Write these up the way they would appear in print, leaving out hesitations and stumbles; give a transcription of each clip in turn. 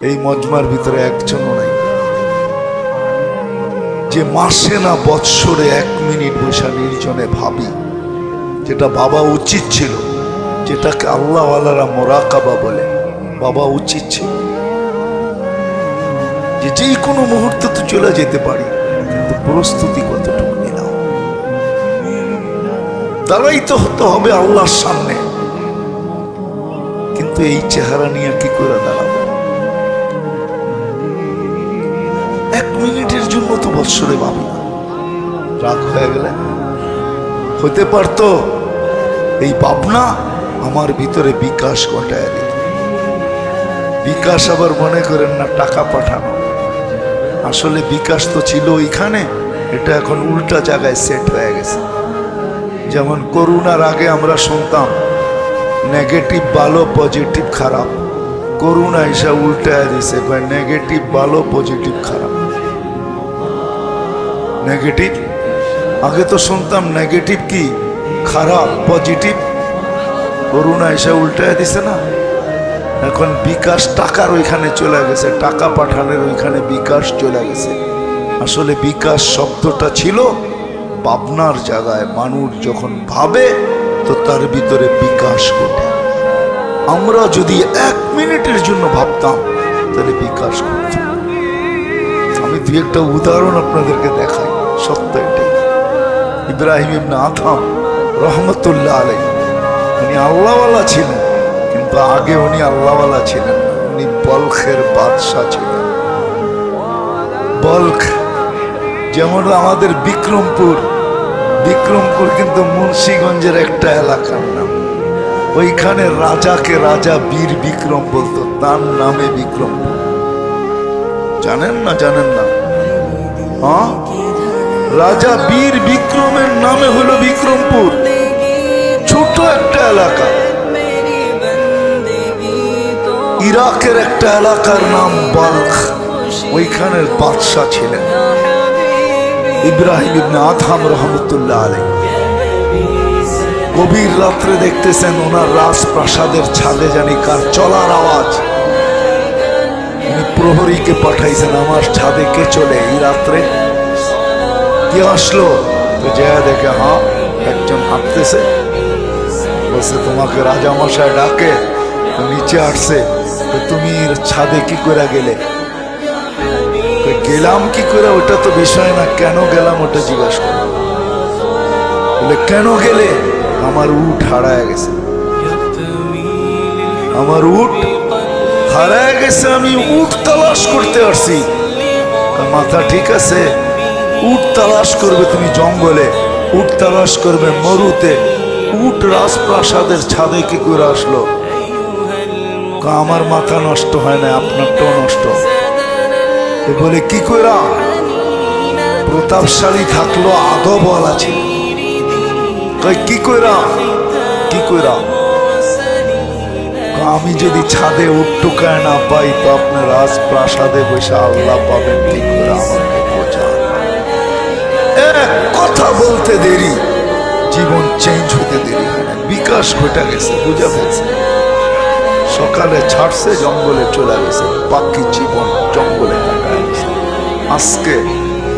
এই মজমার ভিতরে একজনও নাই যে মাসে না বৎসরে 1 মিনিট বসে নির্জনে ভাবি, যেটা বাবা উচিত ছিল, যেটাকে আল্লাহওয়ালারা মোরাকাবা বলে, বাবা উচিত ছিল যে যে কোনো মুহূর্তে তো চলে যেতে পারি, কিন্তু প্রস্তুতি কতটুকু নিলাম, দাঁড়াইতে হতে হবে আল্লাহর সামনে। কিন্তু এই চেহারা নিয়ে কি করে দাঁড়াবো? 1 মিনিটের জন্য তো বৎসরে ভাবি না, রাগ হয়ে গেলে হতে পারতো এই ভাবনা আমার ভিতরে বিকাশ ঘটায় দিত। বিকাশ আবার মনে করেন না টাকা পাঠানো, আসলে বিকাশ তো ছিল ওইখানে, এটা এখন উল্টা জায়গায় সেট হয়ে গেছে। যেমন করোনার আগে আমরা শুনতাম নেগেটিভ ভালো, পজিটিভ খারাপ, করোনা এসে উল্টায় দিছে, নেগেটিভ ভালো, পজিটিভ খারাপ। নেগেটিভ আগে তো শুনতাম নেগেটিভ কি খারাপ, পজিটিভ, করোনা এসে উল্টায় দিছে না। এখন বিকাশ টাকার ওইখানে চলে গেছে, টাকা পাঠানোর ওইখানে বিকাশ চলে গেছে। আসলে বিকাশ শব্দটা ছিল ভাবনার জায়গায়, মানুষ যখন ভাবে তো তার ভিতরে বিকাশ ঘটে। আমরা যদি 1 মিনিটের জন্য ভাবতাম তাহলে বিকাশ ঘটত। আমি 2-1টা উদাহরণ আপনাদেরকে দেখাই, সত্য এটাই। ইব্রাহিম ইবনে আদহাম রহমতুল্লাহ আলাইহি, উনি আল্লাহওয়ালা ছিলেন, কিন্তু আগে উনি আল্লাহওয়ালা ছিলেন না, উনি বলখের বাদশাহ ছিলেন। বলখ যেমন আমাদের বিক্রমপুর, বিক্রমপুর কিন্তু মুন্সিগঞ্জের একটা এলাকার নাম। ওইখানে রাজাকে রাজা বীর বিক্রম বলতো, তার নামে বিক্রমপুর। জানেন না? জানেন না? হ্যাঁ, রাজা বীর বিক্রমের নামে হলো বিক্রমপুর। ছোট একটা এলাকা, ইরাকের একটা এলাকার নাম বলখ, ওইখানের বাদশাহ ছিলেন ইব্রাহিম ইবনে আদহাম রহমতুল্লাহ আলাইহি। গভীর রাত্রে দেখতেছেন ওনার রাজপ্রাসাদের ছাদে জানি কার চলার আওয়াজ। উনি প্রহরীকে পাঠাইছেন, আমার ছাদে কে চলে এই রাত্রে, কে আসলো? তো যা দেখে, হ্যাঁ একজন হাঁটতেছে, বলছে তোমাকে রাজা মশাই ডাকে। তো নিচে আসছে, তুমি ছাদে কি করে গেলে? গেলাম কি করে ওটা তো বিষয় না, কেন গেলাম ওটা জিজ্ঞাসা করো। বলে কেন গেলে? আমার উট হারায় গেছে, আমার উট হারায় গেছে, আমি উট তালাশ করতে আসছি। মাথা ঠিক আছে, উট তালাশ করবে তুমি জঙ্গলে, উট তালাশ করবে মরুতে, উট রাজপ্রাসাদের ছাদে কি করে আসলো? আমার মাথা নষ্ট হয় না, আপনারটাও নষ্ট। বলে কি কইরা? প্রতাপশালী থাকলো আদব বলা ছিল, কি কইরা? কি কইরা? আমি যদি ছাদে উট টুকায় না পাই তো আপনার রাজপ্রাসাদে বসে আল্লাহ পাবেন কি করে? আমাকে বোঝা। এক কথা বলতে দেরি, জীবন চেঞ্জ হতে দেরি হয় না, বিকাশ ঘটে গেছে, বুঝা গেছে। সকালে ছাড়ছে, জঙ্গলে চলে গেছে, বাকি জীবন জঙ্গলে কাটায় গেছে। আজকে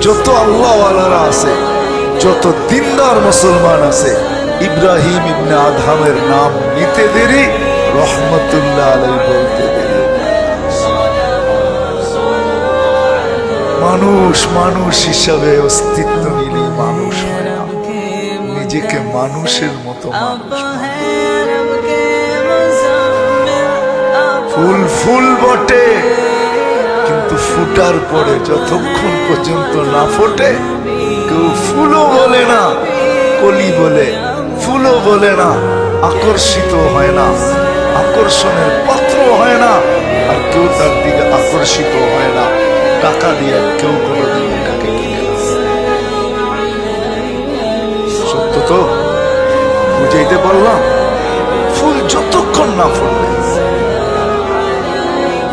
যত আল্লাহওয়ালারা আছে, যত দিনদার মুসলমান আছে, ইব্রাহিম ইবনে আদহামের নাম নিতে দেরি, রহমতুল্লাহ আলাইহি বলতে দেরি। মানুষ মানুষ হিসাবে অস্তিত্ব নিলে মানুষ হয় না, নিজেকে মানুষের মতো মানুষ। ফুল ফুল বটে, কিন্তু ফুটার পরে যতক্ষণ পর্যন্ত না ফোটে, কেউ ফুলও বলে না, কলি বলে, ফুলও বলে না, আকর্ষিত হয় না, আকর্ষণের পাত্র হয় না, আর কেউ তার দিকে আকর্ষিত হয় না। টাকা দিয়ে কেউ কোনোদিন এটাকে কিনে না। সত্য তো বুঝাইতে পারলাম? ফুল যতক্ষণ না ফুটবে,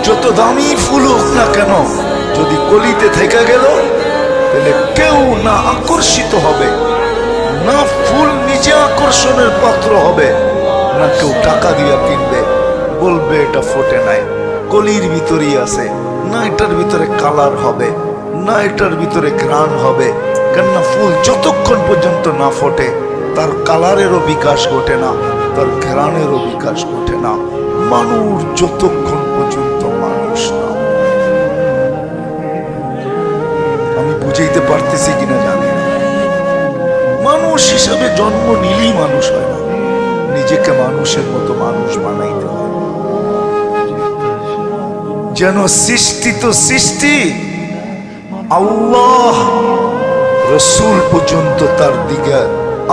যত দামি ফুল হোক না কেন, যদি কলিতে থেকে গেল তাহলে কেউ না আকর্ষিত হবে, না ফুল নিজে আকর্ষণের পাত্র হবে, না কেউ টাকা দিয়ে কিনবে, বলবে এটা ফোটে নাই। কলির ভিতরেই আছে, না এটার ভিতরে কালার হবে, না এটার ভিতরে ঘ্রাণ হবে। কেননা ফুল যতক্ষণ পর্যন্ত না ফোটে তার কালারেরও বিকাশ ঘটে না, তার ঘ্রাণেরও বিকাশ ঘটে না। মানুষ যতক্ষণ পর্যন্ত মানুষ না। আমি বুঝাইতে পারতেছি কিনা জানি না। মানুষ হিসাবে জন্ম নিলেই মানুষ হয় না, নিজেকে মানুষের মতো মানুষ বানাইতে হয়। যেন সৃষ্টি তো সৃষ্টি, আল্লাহ রসুল পর্যন্ত তার দিকে,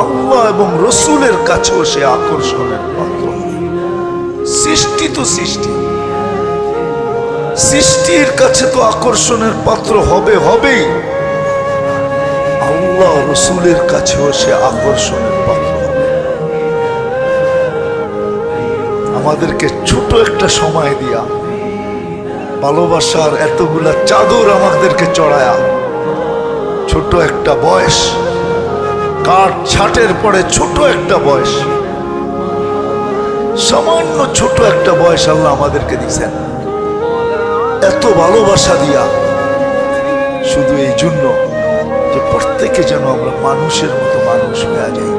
আল্লাহ এবং রসুলের কাছেও সে আকর্ষণের পাত্র। সৃষ্টি তো সৃষ্টি, সৃষ্টির কাছে তো আকর্ষণের পাত্র হবেই। আল্লাহ রসুলের কাছেও সে আকর্ষণের পাত্র হবে। আমাদেরকে ছোট একটা সময় দিয়া ভালোবাসার এতগুলা চাদর আমাদেরকে চড়ায়া, ছোট একটা বয়স, কাঠ ছাটের পরে ছোট একটা বয়স, সামান্য ছোট একটা বয়স আল্লাহ আমাদেরকে দিয়েছেন। এত ভালোবাসা দিয়া শুধু এই জন্য যে প্রত্যেকে যেন আমরা মানুষের মতো মানুষ হয়ে যাই।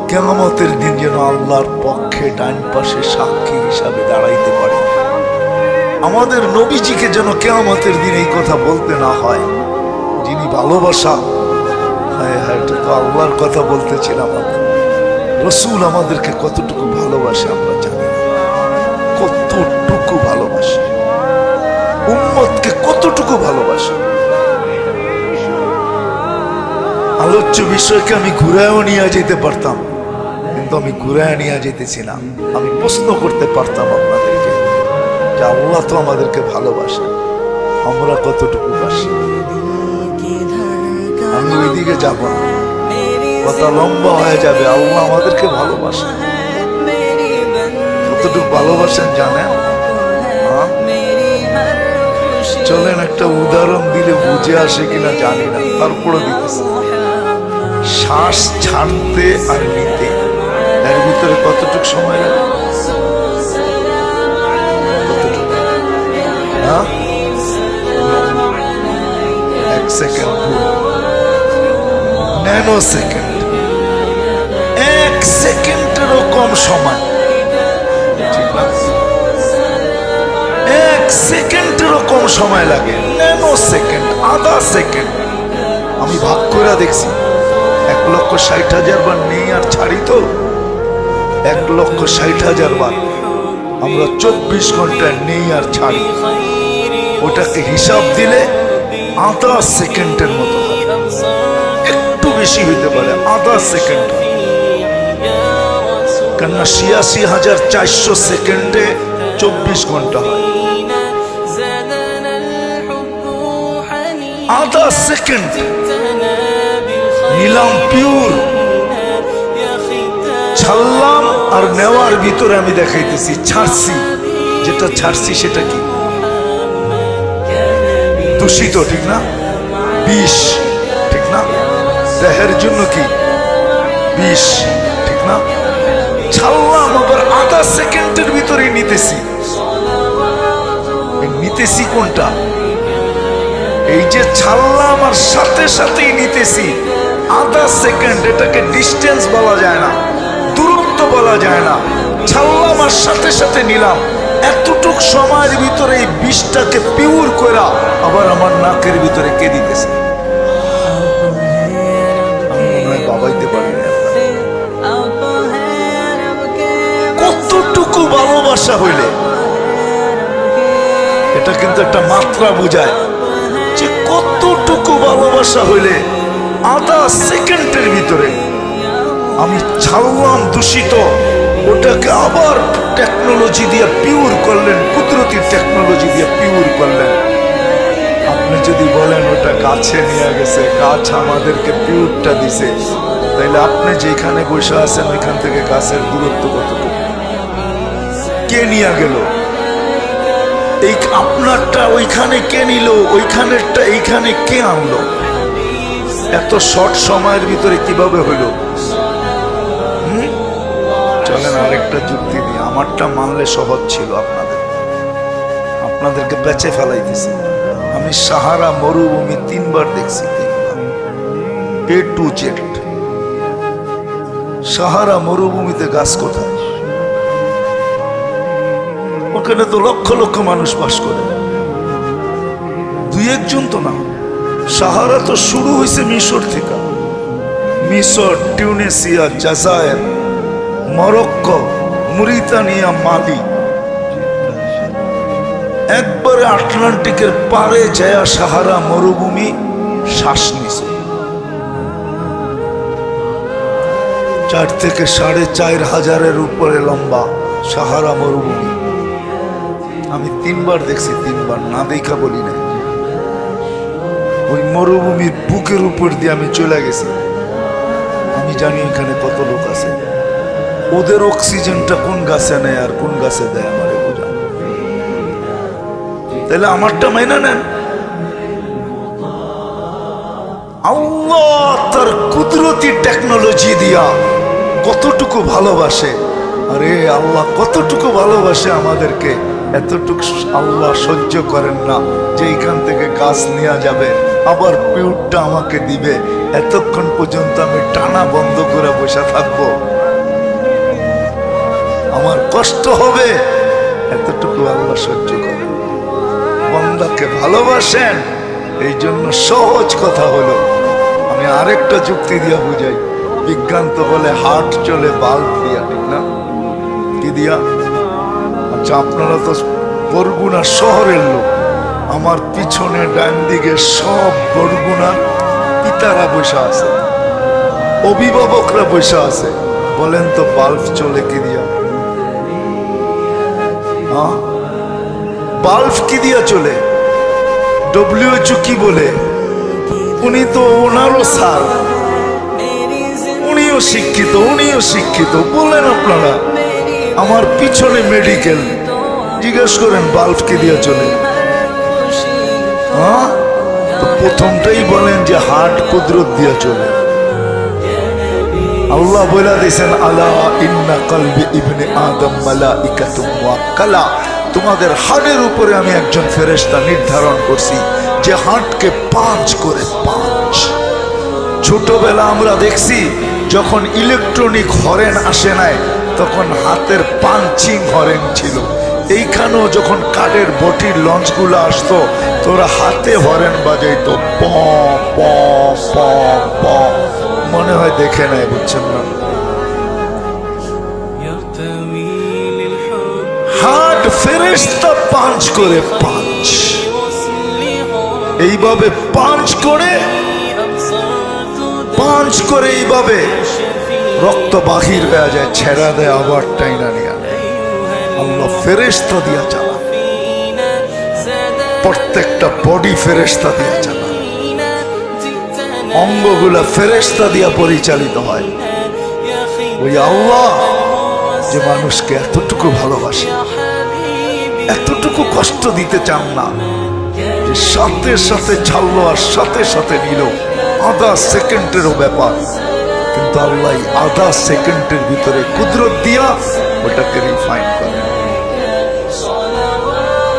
কিয়ামতের দিন যেন আল্লাহর পক্ষে ডান পাশে সাক্ষী হিসাবে দাঁড়াইতে পারে। আমাদের নবীজিকে যেন কিয়ামতের দিন এই কথা বলতে না হয়, যিনি ভালোবাসা, হ্যাঁ হ্যাঁ এটা তো আল্লাহর কথা বলতেছিলাম। রসুল আমাদেরকে কতটুকু ভালোবাসে আমরা জানি না, কতটুকু ভালোবাসে, উম্মতকে কতটুকু ভালোবাসে। আলোচ্য বিষয়কে আমি ঘুরায়ও নিয়ে যেতে পারতাম, কিন্তু আমি ঘুরায় নিয়ে যেতেছি না। আমি প্রশ্ন করতে পারতাম আপনাদেরকে যে আল্লাহ তো আমাদেরকে ভালোবাসে, আমরা কতটুকু বাসি। আমি ওইদিকে যাব না, কথা লম্বা হয়ে যাবে। আল্লাহ আমাদেরকে ভালোবাসে, কতটুকু ভালোবাসেন জানেন? চলেন একটা উদাহরণ দিলে বুঝে আসে কিনা জানি না, তারপরে দিতেছি। শ্বাস ছাড়তে আর নিতে এর ভিতরে কতটুকু সময় লাগে? কতটুকু? হ্যাঁ, 1 সেকেন্ড, ন্যানো সেকেন্ড, 1 সেকেন্ডেরও কম সময়। ঠিক না? 1 সেকেন্ডেরও কম সময় লাগে, ন্যানো সেকেন্ড, আধা সেকেন্ড। আমি ভাগ করে দেখছি, 1,60,000 বার নেই আর ছাড়ি তো, 1,60,000 বার আমরা 24 ঘন্টায় নেই আর ছাড়ি। ওটাকে হিসাব দিলে আধা সেকেন্ডের মতো হয়, একটু বেশি হইতে পারে, আধা সেকেন্ড। কেননা 86,400 সেকেন্ডে 24 ঘন্টা হয়। আধা সেকেন্ড নিলাম পিওর, ছাড়লাম আর নেওয়ার ভিতরে আমি দেখাইতেছি ছাড়ছি। যেটা ছাড়ছি সেটা কি? দূষিত, ঠিক না? বিষ, ঠিক না? দেহের জন্য কি বিষ, ঠিক না? ছাড়লাম, আবার আধা সেকেন্ডের ভিতরে নিতেছি। নিতেছি কোনটা? এই যে ছাড়লাম আর সাথে সাথেই নিতেছি, আধা সেকেন্ড। এটাকে ডিস্টেন্স বলা যায় না, দূরত্ব বলা যায় না। ছাড়লাম আর সাথে সাথে নিলাম, এতটুক সময়ের ভিতরে এই বিষটাকে পিওর করা আবার আমার নাকের ভিতরে কে দিতেছে? আমি মনে হয় বাবাইতে পারি না। কতটুকু ভালোবাসা হইলে, এটা কিন্তু একটা মাত্রা বোঝায় যে কতটুকু ভালোবাসা হইলে আধা সেকেন্ডের ভিতরে আমি ছাড়লাম দূষিত, ওটাকে আবার টেকনোলজি দিয়ে পিওর করলেন, কুদরতি টেকনোলজি দিয়ে পিওর করলেন। আপনি যদি বলেন ওটা গাছে নিয়ে গেছে, গাছ আমাদেরকে পিওরটা দিছে, তাইলে আপনি যেখানে বসে আছেন ওইখান থেকে গাছের দূরত্ব কতটুকু? কে নিয়ে গেল? এই আপনারটা ওইখানে কে নিল, ওইখানেরটা এইখানে কে আনলো? এত শর্ট সময়ের ভিতরে কিভাবে হইল? চলেন আরেকটা যুক্তি দিই, আমারটা মানলে সহজ ছিল আপনাদের। আপনাদেরকে বেঁচে ফেলাইতেছি। আমি সাহারা মরুভূমি 3 বার দেখছি, 3 বার, A to Z। সাহারা মরুভূমিতে গাছ কোথায়? ওখানে তো লক্ষ লক্ষ মানুষ বাস করে, 2-1 জন তো না। সাহারা তো শুরু হয়েছে মিশর থেকে। মিশর, টিউনিসিয়া, জাজায়ের, মরক্কো, মরিতানিয়া, মালি, একবারে আটলান্টিকের পারে যায় সাহারা মরুভূমি শ্বাস নিছে। 4 থেকে 4,500-এর উপরে লম্বা সাহারা মরুভূমি। আমি 3 বার দেখছি, 3 বার না দেখা বলি না। ওই মরুভূমির বুকের উপর দিয়ে আমি চলে গেছি। আমি জানি এখানে কত লোক আছে। ওদের অক্সিজেনটা কোন গাছে নেয় আর কোন গাছে দেয় আমারে বোঝা। তাহলে আমারটা মাইনা নেন। আল্লাহ তার কুদরতি টেকনোলজি দিয়া কতটুকু ভালোবাসে। আরে আল্লাহ কতটুকু ভালোবাসে আমাদেরকে, এতটুকু আল্লাহ সহ্য করেন না যে এইখান থেকে গাছ নেওয়া যাবে, আবার পিউরটা আমাকে দিবে, এতক্ষণ পর্যন্ত আমি টানা বন্ধ করে বসে থাকবো, আমার কষ্ট হবে, এতটুকু আল্লাহ সহ্য করেন। বান্দাকে ভালোবাসেন, এই জন্য সহজ কথা হলো, আমি আরেকটা যুক্তি দিয়া বুঝাই। বিজ্ঞান তো বলে হার্ট চলে বাল্ব দিয়া, ঠিক না? কি দিয়া? আচ্ছা, আপনারা তো বরগুনা শহরের লোক, আমার পিছনে ডান দিকে সব বরগুনার পিতারা বসে আছে, অভিভাবকরা বসে আছে। বলেন তো বাল্ব চলে কি দিয়া? বাল্ব কি দিয়া চলে? WHO কি বলে? উনি তো ওনারও স্যার, উনিও শিক্ষিত। বলেন আপনারা, আমার পিছনে মেডিকেল, জিজ্ঞেস করেন বাল্ব কি দিয়া চলে? তো প্রথমটাই বলেন যে হার্ট কুদরত দিয়া চলে। আল্লাহ বলে দিয়েছেন, আলা ইন্না কলবি ইবনে আদম মালাইকাতুম মুআক্কালা, তোমাদের হার্টের উপরে আমি একজন ফেরেশতা নির্ধারণ করছি যে হার্টকে 5 করে 5। ছোটবেলা আমরা দেখছি যখন ইলেকট্রনিক হরেন আসে নাই, তখন হাতের পাঞ্চিং হরেন ছিল। এইখানেও যখন কাঠের বটির লঞ্চগুলো আসতো, তোরা হাতে হরেন বাজাইতো, প প প প। মনে হয় দেখে নাই, বুঝছেন না? হার্ট ফেরেশতা 5 করে 5, এইভাবে 5 করে এইভাবে রক্ত বাহির হয়ে যায়, ছেড়া দেয়, আবার টাইনা নিয়ে আল্লাহ ফেরেশতা দিয়া চালা। প্রত্যেকটা বডি ফেরেশতা দিয়া চালা, অঙ্গগুলা ফেরেশতা দিয়া পরিচালিত হয়। ওই আল্লাহ যে মানুষকে এতটুকু ভালোবাসে, এতটুকু কষ্ট দিতে চান না, যে সাথে সাথে ছাড়লো আর সাথে সাথে নিল, আধা সেকেন্ডেরও ব্যাপার, কিন্তু আল্লাহ আধা সেকেন্ডের ভিতরে কুদরত দিয়া ওটাকে রিফাইন করে।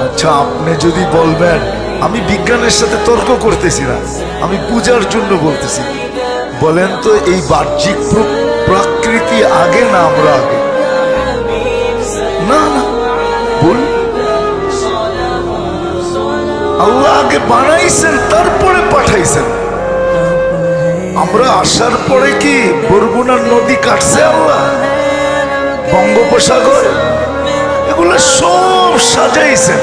আচ্ছা, আপনি যদি বলবেন আমি বিজ্ঞানের সাথে তর্ক করতেছি না, আমি পূজার জন্য বলতেছি, বলেন তো এই বাহ্যিক প্রকৃতি আগে না আমরা আগে? না না, বল, আল্লাহ আগে বানাইছেন, তারপরে পাঠাইছেন। আমরা আসার পরে কি বরগুনার নদী কাটছে আল্লাহ? বঙ্গোপসাগর, এগুলো সব সাজাইছেন।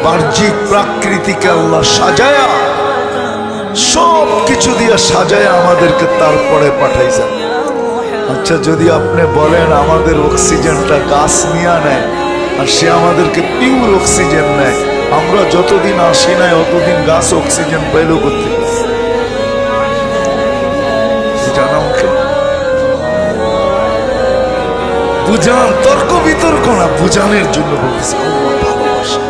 বাহ্যিক প্রাকৃতিকে আল্লাহ সাজায়া, সব কিছু দিয়ে সাজায়া আমাদেরকে তারপরে পাঠাইছেন। আচ্ছা, যদি আপনি বলেন আমাদের অক্সিজেনটা গাছ নিয়ে নেয় আর সে আমাদেরকে পিওর অক্সিজেন নেয়, আমরা যতদিন আসি নাই অতদিন গাছ অক্সিজেন পাইল করতে জানা মুখে? বুঝান, তর্ক বিতর্ক না, বুঝানোর জন্য বলতেছে আল্লাহ ভালোবাসা।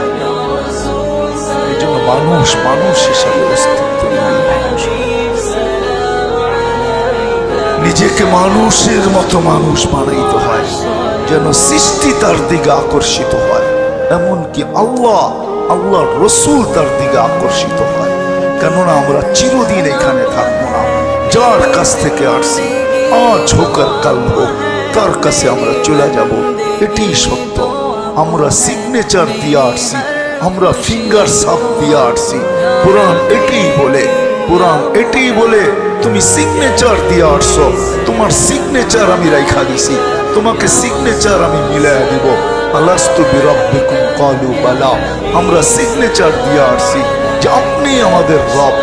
এই জন্য মানুষ হিসাবে অস্তিত্ব, নিজেকে মানুষের মতো মানুষ বানাইতে হয়, যেন সৃষ্টি তার দিকে আকর্ষিত হয়। এমনকি আল্লাহ আল্লাহর রসুল তার দিকে আকর্ষিত হয়। কেননা আমরা চিরদিন এখানে থাকবো না। যার কাছ থেকে আসছি আজ হোক আর কাল হোক, তার কাছে আমরা চলে যাব, এটি সত্য। আমরা সিগনেচার দিয়ে আসছি, আমরা ফিঙ্গার সাপ দিয়ে আসছি। কোরআন এটাই বলে, কোরআন এটাই বলে তুমি সিগনেচার দিয়ে আসছো, তোমার সিগনেচার আমি রাইখা দিছি, তোমাকে সিগনেচার আমি মিলাই দিব। আলাস্তু বিরাব্বিকুম ক্বালু বালা, আমরা সিগনেচার দিয়ে আসছি যে আপনি আমাদের রব।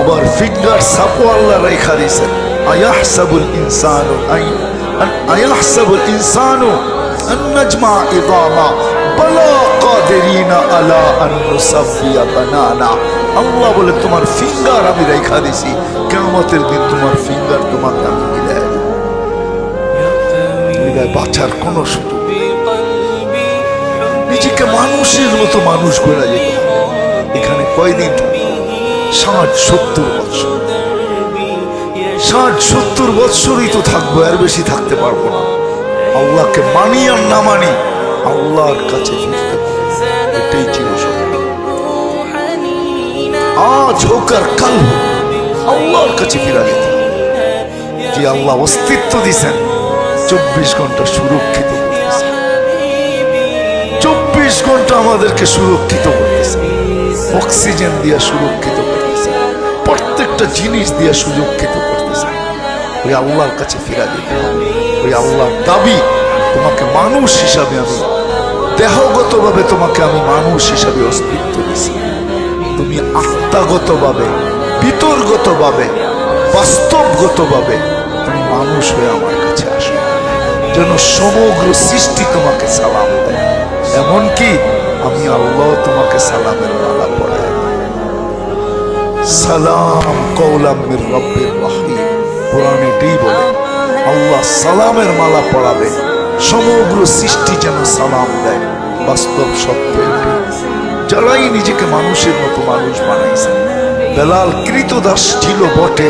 আবার ফিঙ্গার সাপও আল্লাহ রাইখা দিয়েছেন। আয়াহসাবুল ইনসানু আয়াহসাবুল ইনসানু আন নাজমা ইযামা বালা কাদিরিনা আলা আন নুসাফিয়া বানানা। আল্লাহ বলে তোমার ফিঙ্গার আমি রাইখা দিছি, কিয়ামতের দিন তোমার ফিঙ্গার তোমাকে আমি মিলাই দেব। বাঁচার কোন সুযোগ, নিজেকে মানুষের মতো মানুষ গড়া যেতে হবে। এখানে কয়দিন? 60-70 বছর। 60-70 বছরই তো থাকবো, এর বেশি থাকতে পারবো না। আল্লাহকে মানি আর না মানি, আল্লাহর কাছে ফিরতে হবে, এটাই চিরসত্য। আজ হোক আর কাল হোক, আল্লাহর কাছে ফিরা যেতে হবে। যে আল্লাহ অস্তিত্ব দিয়েছেন, 24 ঘন্টা সুরক্ষিত করতেছে, 24 ঘন্টা আমাদেরকে সুরক্ষিত করতেছে, অক্সিজেন দিয়ে সুরক্ষিত করতেছে, প্রত্যেকটা জিনিস দিয়ে সুরক্ষিত করতেছে। ওই আল্লাহর কাছে ফিরা দিতে হবে। ওই আল্লাহর দাবি, তোমাকে মানুষ হিসাবে আমি, দেহগত ভাবে তোমাকে আমি মানুষ হিসাবে অস্তিত্ব দিছি, তুমি আত্মাগত ভাবে, ভিতরগত ভাবে, বাস্তবগত ভাবে তুমি মানুষ হয়ে আমার কাছে আসো, যেন সমগ্র সৃষ্টি তোমাকে সালাম দেয়। এমনকি আমি আল্লাহ তোমাকে সালামের মালা পড়াই। সালাম কওলাম মির রব্বির রহিম, কোরআনে এটাই বলে আল্লাহ সালামের মালা পড়াবে, সমগ্র সৃষ্টি যেন সালাম দেয়। বাস্তব সত্য এটি। যারাই নিজেকে মানুষের মতো মানুষ বানাইছে, বেলাল কৃতদাস ছিল বটে,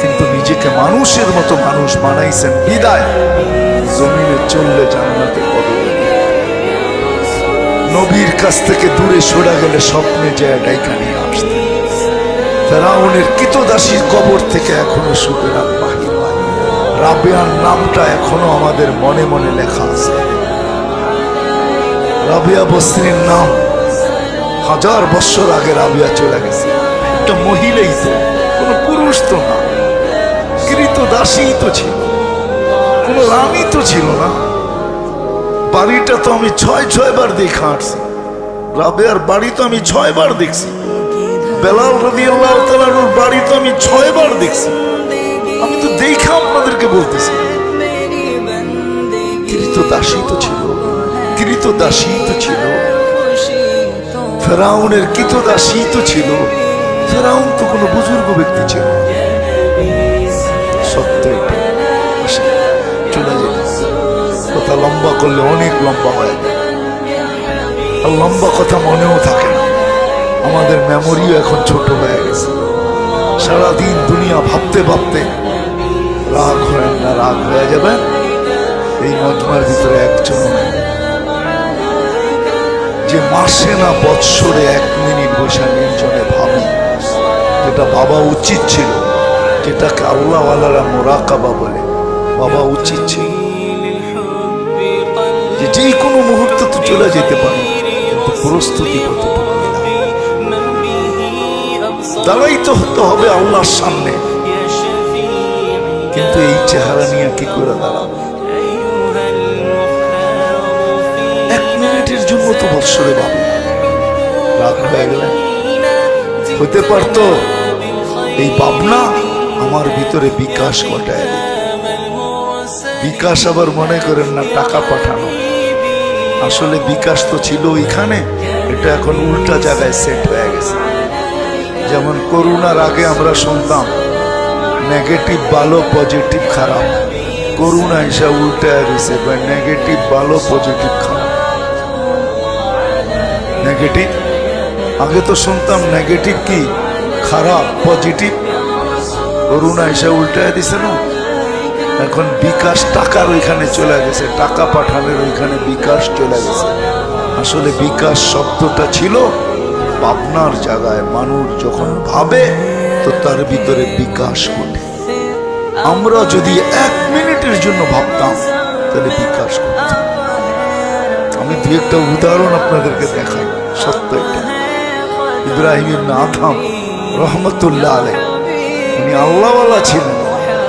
কিন্তু নিজেকে মানুষের মতো মানুষ বানাইছেন বিদায় জমিনে চললে জান্নাতে কদমে। নবীর কাছ থেকে দূরে সরে গেলে স্বপ্নে যায় ডাইকা নিয়ে আসতে। ফেরাউনের কৃতদাসীর কবর থেকে এখনো সুবেরাত বাহির হয়। রাবেয়ার নামটা এখনো আমাদের মনে মনে লেখা আছে। রাবেয়া বস্তির নাম 1000 বছর আগে রাবেয়া চলে গেছে। একটা মহিলাই তো, কোনো পুরুষ তো না, কৃতদাসী তো ছিল, কোনো রানী তো ছিল না। বাড়িটা তো আমি 6 বার দেখে আসছি। রাবেয়ার বাড়ি তো আমি 6 বার দেখছি। বেলাল রাদিয়াল্লাহু তাআলার বাড়ি তো আমি 6 বার দেখছি। আমি তো দেখে আপনাদেরকে বলতেছি, কৃতদাসী তো ছিল, কৃতদাসী তো ছিল। ফেরাউনের কৃতদাসী তো ছিল। ফেরাউন তো কোনো বুজুর্গ ব্যক্তি ছিল। সত্য চলে যেত, কথা লম্বা করলে অনেক লম্বা হয়ে যায়, আর লম্বা কথা মনেও থাকে না। আমাদের মেমোরিও এখন ছোট হয়ে গেছে। সারাদিন দুনিয়া ভাবতে ভাবতে রাগ হয় না, রাগ হয়ে যাবে। এই মজমার ভিতরে একজন যে মাসে না বৎসরে 1 মিনিট বসে নির্জনে ভাবি, যেটা ভাবা উচিত ছিল, যেটাকে আল্লাহওয়ালারা মুরাকাবা বলে, ভাবা উচিত ছিল যে যে কোনো মুহূর্তে তো চলে যেতে পারে, কিন্তু প্রস্তুতি কতটুকু দাঁড়াইতে হতে হবে আল্লাহর সামনে। কিন্তু এই চেহারা নিয়ে কি করে দাঁড়াবো? 1 মিনিটের জন্য তো বৎসরে ভাবি, রাগ হয়ে গেলে হতে পারতো এই ভাবনা আমার ভিতরে বিকাশ ঘটায়। বিকাশ আবার মনে করেন না টাকা পাঠানো, আসলে বিকাশ তো ছিল ওইখানে, এটা এখন উল্টা জায়গায় সেট হয়ে গেছে। যেমন করোনার আগে আমরা শুনতাম নেগেটিভ ভালো, পজিটিভ খারাপ। করোনা এসে উল্টায় গেছে, নেগেটিভ ভালো, পজিটিভ খারাপ। নেগেটিভ আগে তো শুনতাম নেগেটিভ কি খারাপ, পজিটিভ। করোনা এসে উল্টায় দিছে না, এখন বিকাশ টাকার ওইখানে চলে গেছে, টাকা পাঠানোর ওইখানে বিকাশ চলে গেছে। আসলে বিকাশ শব্দটা ছিল ভাবনার জায়গায়। মানুষ যখন ভাবে তো তার ভিতরে বিকাশ ঘটে। আমরা যদি 1 মিনিটের জন্য ভাবতাম তাহলে বিকাশ ঘটত। আমি দু একটা উদাহরণ আপনাদেরকে দেখাই, সত্য এটা। ইব্রাহিম ইবনে আদহাম রহমতুল্লাহ আলাইহি, উনি আল্লাহওয়ালা ছিলেন,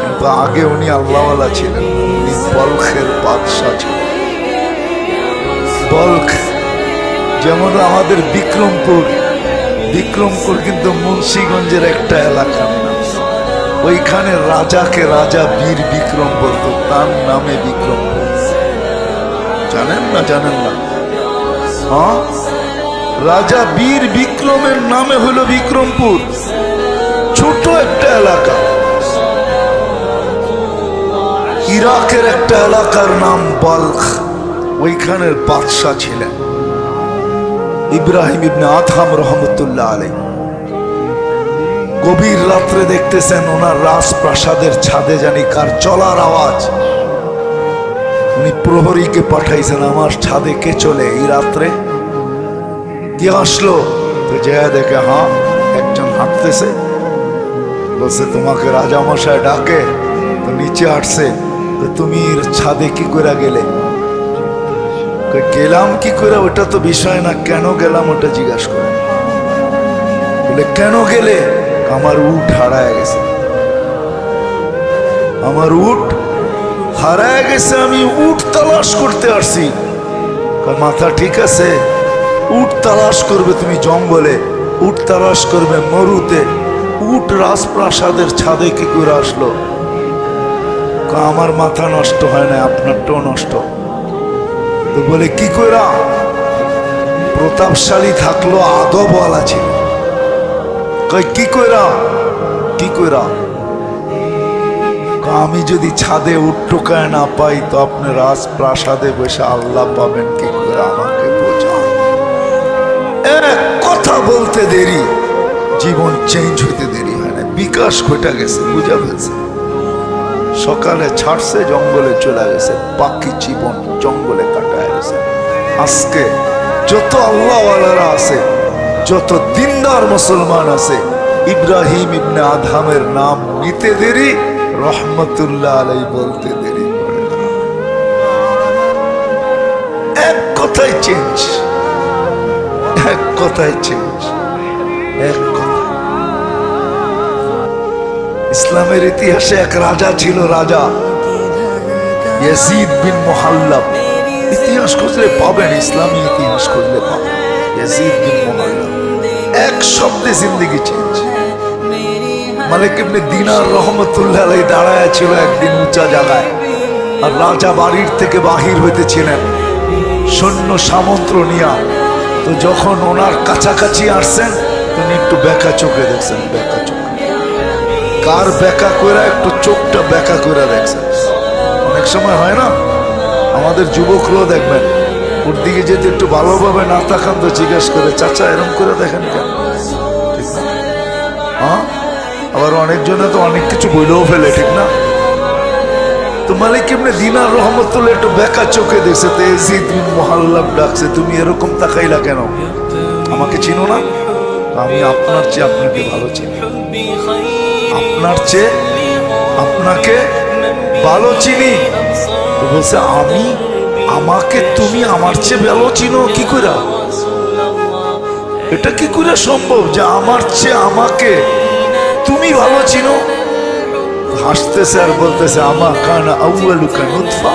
কিন্তু আগে উনি আল্লাহওয়ালা ছিলেন। উনি বলখের বাদশাহ ছিলেন। বলখ যেমন আমাদের বিক্রমপুর, বিক্রমপুর কিন্তু মুন্সিগঞ্জের একটা এলাকার নাম। ওইখানে রাজাকে রাজা বীর বিক্রম বলতো, তার নামে বিক্রমপুর। জানেন না? জানেন না? হ্যাঁ, রাজা বীর বিক্রমের নামে হলো বিক্রমপুর। ছোট একটা এলাকা, ইরাকের একটা এলাকার নাম বলখ। ওইখানের বাদশাহ ছিলেন ইব্রাহিম ইবনে আদহাম রহমতুল্লাহ আলাইহি। গভীর রাত্রে দেখতেছেন ওনার রাজপ্রাসাদের ছাদে জানি কার চলার আওয়াজ। উনি প্রহরীকে পাঠাইছেন, আমার ছাদে কে চলে এই রাত্রে, কে আসলো? তো যে দেখে, হ্যাঁ একজন হাঁটতেছে। বলছে তোমাকে রাজামশাই ডাকে। তো নিচে আসছে, তো তুমি ছাদে কি করে গেলে? গেলাম কি করে ওটা তো বিষয় না, কেন গেলাম ওটা জিজ্ঞাসা করে। বলে কেন গেলে? আমার উট হারায় গেছে, আমার উট হারায় গেছে, আমি উট তালাশ করতে আসছি। মাথা ঠিক আছে, উট তালাশ করবে তুমি জঙ্গলে, উট তালাশ করবে মরুতে, উট রাজপ্রাসাদের ছাদে কি করে আসলো? আমার মাথা নষ্ট হয় না, আপনারটাও নষ্ট। তো বলে কি কইরা? প্রতাপশালী থাকলো, আদবওয়ালা ছিল। কই কি কইরা? কি কইরা? আমি যদি ছাদে উট টোকায় না পাই তো আপনি রাজপ্রাসাদে বসে আল্লাহ পাবেন কি করে? আমাকে বোঝান। এক কথা বলতে দেরি, জীবন চেঞ্জ হইতে দেরি হয় না। বিকাশ ঘটে গেছে, বুঝা ফেলছে। সকালে ছাড়ছে, জঙ্গলে চলে গেছে, বাকি জীবন জঙ্গলে কাটায় গেছে। আজকে যত আল্লাহওয়ালারা আছে, যত দিনদার মুসলমান আছে, ইব্রাহিম ইবনে আদহামের নাম নিতে দেরি, রহমতুল্লাহ আলাইহি বলতে দেরি করে না। এক কথায় চেঞ্জ, এক কথায় চেঞ্জ, এক কথা। ইসলামের ইতিহাসে এক রাজা ছিল, রাজা ইয়াজিদ বিন মুহাল্লাব। ইতিহাস খুঁজলে পাবেন, ইসলামী ইতিহাস খুঁজলে পাবেন। ইয়াজিদ বিন মুহাল্লাব এক শব্দে জিন্দেগি চেঞ্জ। মালিক ইবনে দিনার রহমতুল্লাহ আলাইহি দাঁড়ায় ছিল একদিন উঁচা জায়গায়, আর রাজা বাড়ির থেকে বাহির হইতেছিলেন সৈন্য সামন্ত নিয়া। তো যখন ওনার কাছাকাছি আসছেন, তিনি একটু বেঁকা চোখে দেখছেন, বেঁকা চোখে। কার বেঁকা করে? একটু চোখটা বেঁকা করে দেখছেন। অনেক সময় হয় না, আমাদের যুবকরাও দেখবেন, ওর দিকে যেতে একটু ভালোভাবে না তাকান তো জিজ্ঞেস করে, চাচা এরকম করে দেখেন কেন? ঠিক না? হ্যাঁ, আবার অনেকজনে তো অনেক কিছু বইলেও ফেলে, ঠিক না? তো মালিক ইবনে দিনার রহমতুল্লাহ একটু বেঁকা চোখে দেখছে, তো ইয়াজিদ বিন মুহাল্লাব ডাকছে, তুমি এরকম তাকাইলা কেন? আমাকে চিনো না? আমি আপনার চেয়ে আপনাকে ভালো চিনি, আপনার চেয়ে আপনাকে ভালো চিনি। তো বলছে, আমি আমাকে তুমি আমার চেয়ে ভালো চিনো কি করে? এটা কি করে সম্ভব যে আমার চেয়ে আমাকে তুমি ভালো চিনো? হাসতেছে আর বলতেছে, আমা কানা আউয়ালুকা নুতফা,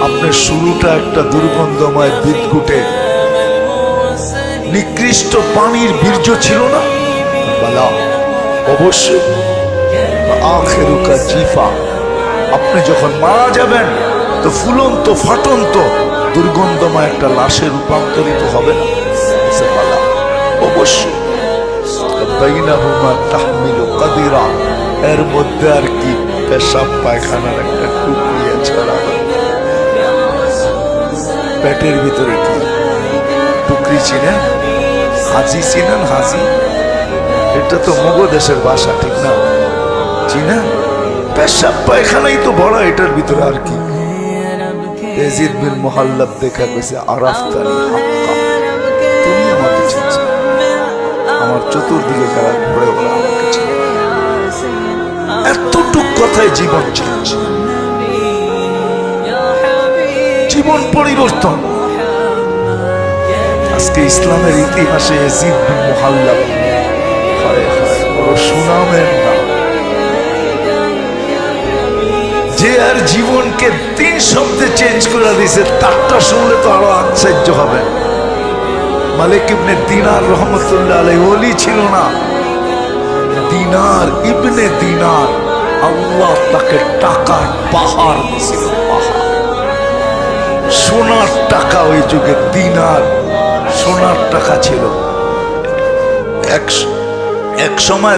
আপনার শুরুটা একটা দুর্গন্ধময় বিদঘুটে নিকৃষ্ট পানির বীর্য ছিল না? বলা অবশ্যই। আখিরুকা জিফা, আপনি যখন মারা যাবেন তো ফুলন্ত ফাটন্ত দুর্গন্ধময় একটা লাশে রূপান্তরিত হবে না? বলা অবশ্যই। বাইনাহুমা তাহমিলু কাদিরা, এর মধ্যে আর কি পেশাব পায়খানার একটা টুকরিয়া ছাড়া, পেটের ভিতরে কি টুকরি চিনেন? হাজি চিনেন? হাজি, এটা তো মগো দেশের ভাষা, ঠিক না? চিনেন? পেশাব পায়খানাই তো বড়, এটার ভিতরে আর কি? ইয়াজিদ বিন মুহাল্লাব দেখা গেছে আরাফতানি হাক্কা, তুমি আমাকে চিনছো। আমার চতুর্দিকে কারা ঘুরে ওরা আমাকে চিনে। এতটুক কথায় জীবন চেঞ্জ, জীবন পরিবর্তন। আজকে ইসলামের ইতিহাসে ইয়াজিদ বিন মুহাল্লাব বড় সুনামের নাম, যে আর জীবনকে 3 শব্দে চেঞ্জ করে দিয়েছে। তারটা শুনলে তো আরো আশ্চর্য হবে। মালিক ইবনে দিনার রহমতুল্লাহ আলাইহি ওলি ছিল না, দিনার ইবনে দিনার, আল্লাহ তাকে টাকার পাহাড় দিয়েছিল, পাহাড়, সোনার টাকা। ওই যুগে দিনার সোনার টাকা ছিল। এক সময়